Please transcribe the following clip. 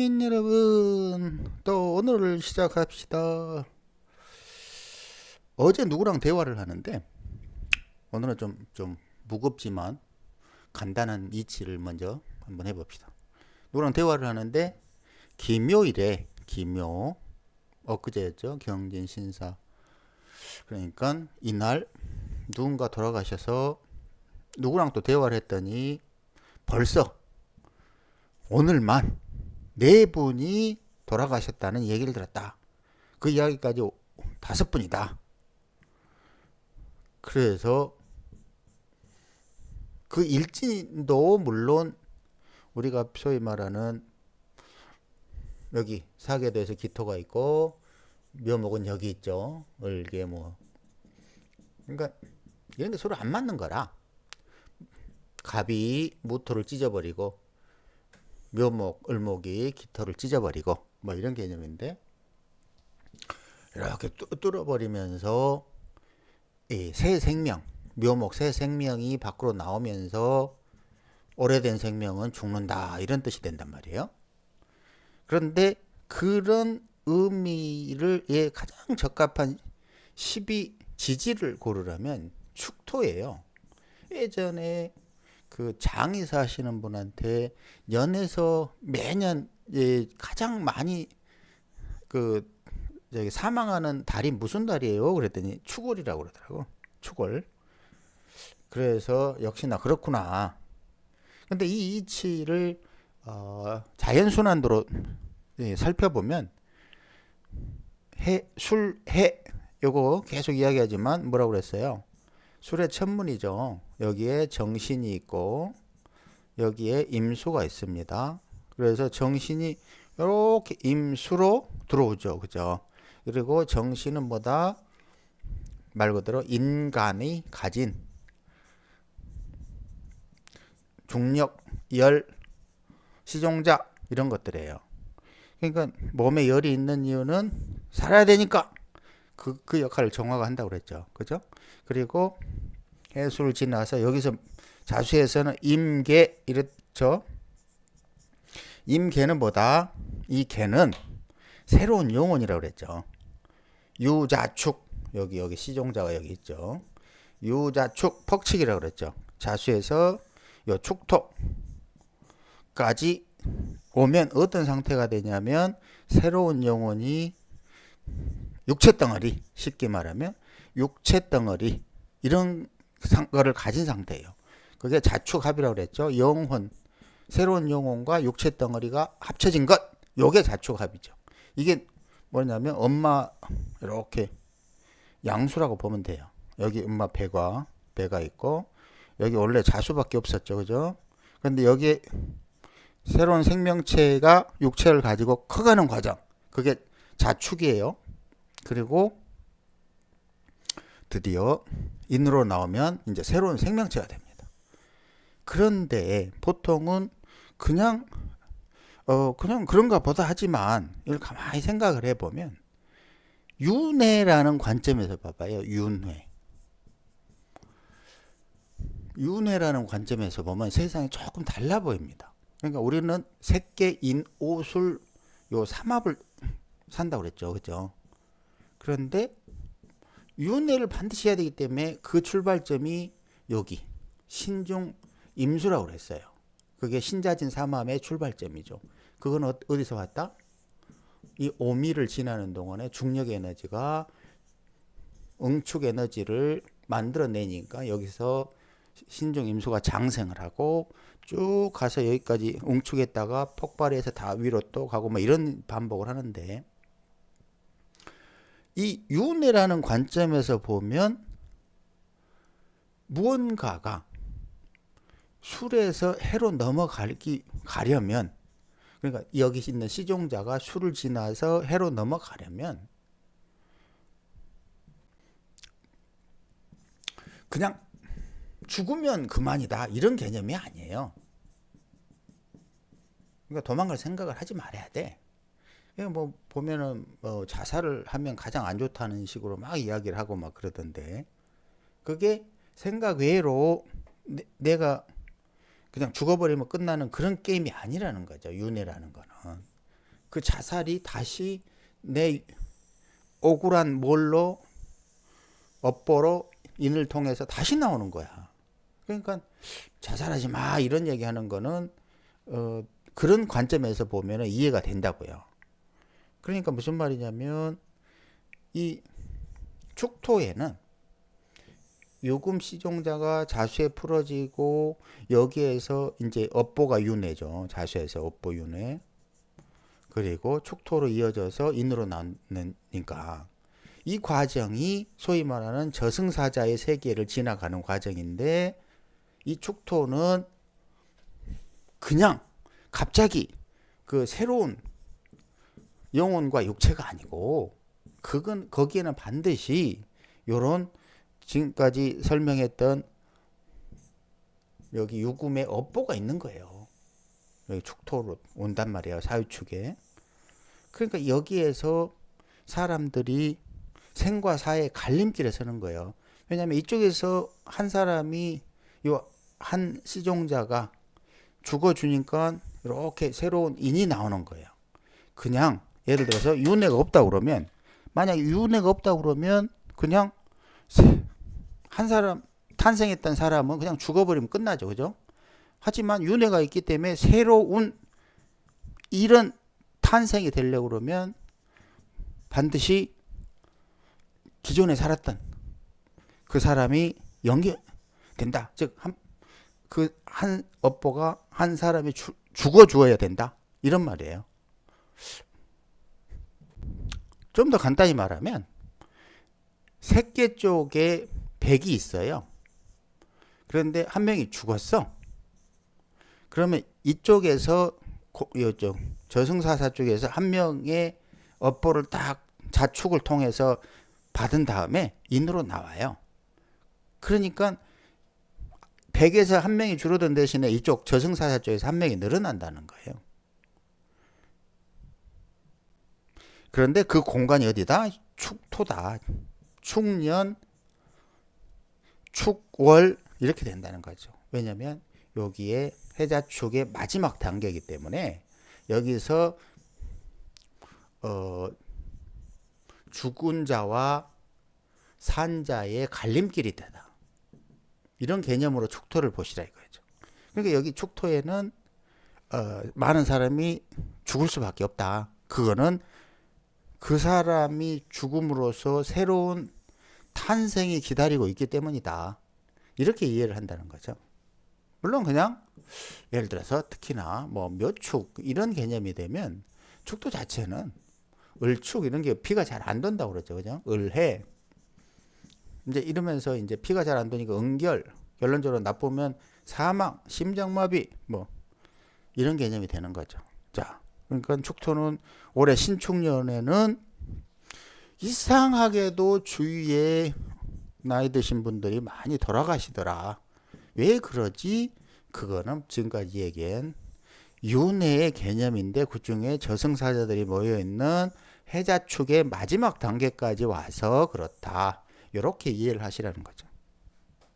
시민 여러분, 또 오늘을 시작합시다. 어제 누구랑 대화를 하는데 오늘은 좀 무겁지만 간단한 이치를 먼저 한번 해봅시다. 누구랑 대화를 하는데 기묘일에 기묘 엊그제였죠. 경진 신사. 그러니까 이날 누군가 돌아가셔서 누구랑 또 대화를 했더니 벌써 오늘만 네 분이 돌아가셨다는 얘기를 들었다. 그 이야기까지 5분이다. 그래서 그 일진도 물론 우리가 소위 말하는 여기 사계도에서 기토가 있고 묘목은 여기 있죠. 을계 뭐. 그러니까 이런 게 서로 안 맞는 거라. 갑이 무토를 찢어버리고 묘목, 을목이 기토를 찢어버리고 뭐 이런 개념인데 이렇게 뚫어버리면서 이 새 생명, 묘목 새 생명이 밖으로 나오면서 오래된 생명은 죽는다 이런 뜻이 된단 말이에요. 그런데 그런 의미를 가장 적합한 12 지지를 고르라면 축토예요. 예전에 그 장의사 하시는 분한테 연에서 매년 가장 많이 그 저기 사망하는 달이 무슨 달이에요? 그랬더니 축월이라고 그러더라고. 축월. 그래서 역시나 그렇구나. 근데 이 이치를 자연순환도로 살펴보면 해 요거 계속 이야기하지만 뭐라고 그랬어요? 술의 천문이죠. 여기에 정신이 있고 여기에 임수가 있습니다. 그래서 정신이 이렇게 임수로 들어오죠. 그죠? 그리고 정신은 뭐다? 말 그대로 인간이 가진 중력, 열, 시종자 이런 것들이에요. 그러니까 몸에 열이 있는 이유는 살아야 되니까 그 역할을 정화가 한다고 그랬죠. 그죠? 그리고 해수를 지나서 여기서 자수에서는 임계 이렇죠. 임계는 뭐다? 이 계는 새로운 영혼이라고 그랬죠. 유자축 여기 시종자가 여기 있죠. 유자축 퍽칙이라고 그랬죠. 자수에서 요 축토까지 오면 어떤 상태가 되냐면 새로운 영혼이 육체 덩어리 쉽게 말하면 육체 덩어리 이런 거를 가진 상태예요. 그게 자축합이라고 그랬죠. 영혼 새로운 영혼과 육체 덩어리가 합쳐진 것 요게 자축합이죠. 이게 뭐냐면 엄마 이렇게 양수라고 보면 돼요. 여기 엄마 배가 있고 여기 원래 자수밖에 없었죠. 그죠? 근데 여기에 새로운 생명체가 육체를 가지고 커가는 과정 그게 자축이에요. 그리고 드디어 인으로 나오면 이제 새로운 생명체가 됩니다. 그런데 보통은 그냥 그런가 보다 하지만 이걸 가만히 생각을 해보면 윤회라는 관점에서 봐봐요. 윤회라는 관점에서 보면 세상이 조금 달라 보입니다. 그러니까 우리는 색계, 인, 오술 요 삼합을 산다고 그랬죠. 그죠? 그런데 윤회를 반드시 해야 되기 때문에 그 출발점이 여기 신중 임수라고 그랬어요. 그게 신자진 삼함의 출발점이죠. 그건 어디서 왔다? 이 오미를 지나는 동안에 중력 에너지가 응축 에너지를 만들어내니까 여기서 신중 임수가 장생을 하고 쭉 가서 여기까지 응축했다가 폭발해서 다 위로 또 가고 뭐 이런 반복을 하는데 이 윤회라는 관점에서 보면 무언가가 술에서 해로 넘어가려면 그러니까 여기 있는 시종자가 술을 지나서 해로 넘어가려면 그냥 죽으면 그만이다 이런 개념이 아니에요. 그러니까 도망갈 생각을 하지 말아야 돼. 뭐 보면은 자살을 하면 가장 안 좋다는 식으로 막 이야기를 하고 막 그러던데 그게 생각 외로 내가 그냥 죽어버리면 끝나는 그런 게임이 아니라는 거죠. 윤회라는 거는. 그 자살이 다시 내 억울한 뭘로 업보로 인을 통해서 다시 나오는 거야. 그러니까 자살하지 마 이런 얘기하는 거는 그런 관점에서 보면 이해가 된다고요. 그러니까 무슨 말이냐면 이 축토에는 요금 시종자가 자수에 풀어지고 여기에서 이제 업보가 윤회죠. 자수에서 업보 윤회. 그리고 축토로 이어져서 인으로 나오니까 이 과정이 소위 말하는 저승사자의 세계를 지나가는 과정인데 이 축토는 그냥 갑자기 그 새로운 영혼과 육체가 아니고 그건 거기에는 반드시 요런 지금까지 설명했던 여기 유금의 업보가 있는 거예요. 여기 축토로 온단 말이에요. 사유축에. 그러니까 여기에서 사람들이 생과 사의 갈림길에 서는 거예요. 왜냐하면 이쪽에서 한 사람이 요 한 시종자가 죽어주니까 이렇게 새로운 인이 나오는 거예요. 그냥 예를 들어서 윤회가 없다 그러면 만약에 윤회가 없다 그러면 그냥 한 사람 탄생했던 사람은 그냥 죽어버리면 끝나죠. 그죠? 하지만 윤회가 있기 때문에 새로운 이런 탄생이 되려고 그러면 반드시 기존에 살았던 그 사람이 연결된다. 즉, 한 업보가 한 사람이 죽어 주어야 된다. 이런 말이에요. 좀 더 간단히 말하면 새끼 쪽에 백이 있어요. 그런데 한 명이 죽었어. 그러면 이쪽에서 이쪽 저승사자 쪽에서 한 명의 업보를 딱 자축을 통해서 받은 다음에 인으로 나와요. 그러니까 100에서 한 명이 줄어든 대신에 이쪽 저승사자 쪽에서 한 명이 늘어난다는 거예요. 그런데 그 공간이 어디다? 축토다. 축년, 축월 이렇게 된다는 거죠. 왜냐하면 여기에 해자축의 마지막 단계이기 때문에 여기서 죽은 자와 산 자의 갈림길이 되다. 이런 개념으로 축토를 보시라 이거죠. 그러니까 여기 축토에는 많은 사람이 죽을 수밖에 없다. 그거는 그 사람이 죽음으로써 새로운 탄생이 기다리고 있기 때문이다. 이렇게 이해를 한다는 거죠. 물론 그냥 예를 들어서 특히나 뭐 묘축 이런 개념이 되면 축토 자체는 을축 이런 게 피가 잘 안 돈다고 그러죠. 그죠? 을해. 이제 이러면서 이제 피가 잘 안 도니까 은결, 결론적으로 나쁘면 사망, 심장마비 뭐 이런 개념이 되는 거죠. 자, 그러니까 축토는 올해 신축년에는 이상하게도 주위에 나이 드신 분들이 많이 돌아가시더라. 왜 그러지? 그거는 지금까지 얘기한 윤회의 개념인데 그중에 저승사자들이 모여있는 해자축의 마지막 단계까지 와서 그렇다. 이렇게 이해를 하시라는 거죠.